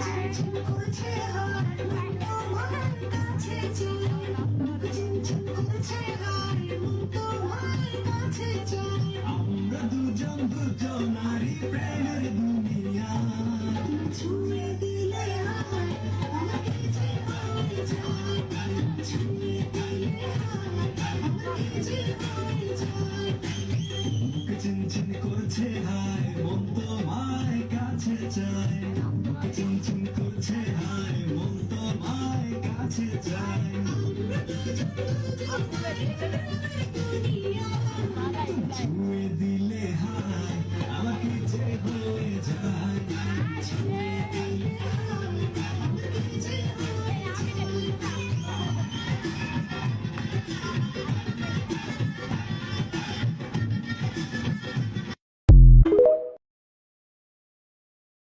ঝিমঝিম করছে হাত মন তোমার কাছে চাই, ঝিমঝিম করছে হাত মন তোমার কাছে চাই। আমরা দুজন দুজনারই প্রেমের দুনিয়া, তুমি ছুঁয়ে দিলে হাত আমাকে যে হয়ে যায়, ছুঁয়ে দিলে হাত আমাকে যে হয়ে যায়। বুক চিনচিন করছে হায় মন তোমায় কাছে চায়, বুক চিনচিন করছে হায় মন তোমায় কাছে চায়। আমরা দুজন দুজনার প্রেমের দুনিয়া, ছুঁয়ে দিলে হায়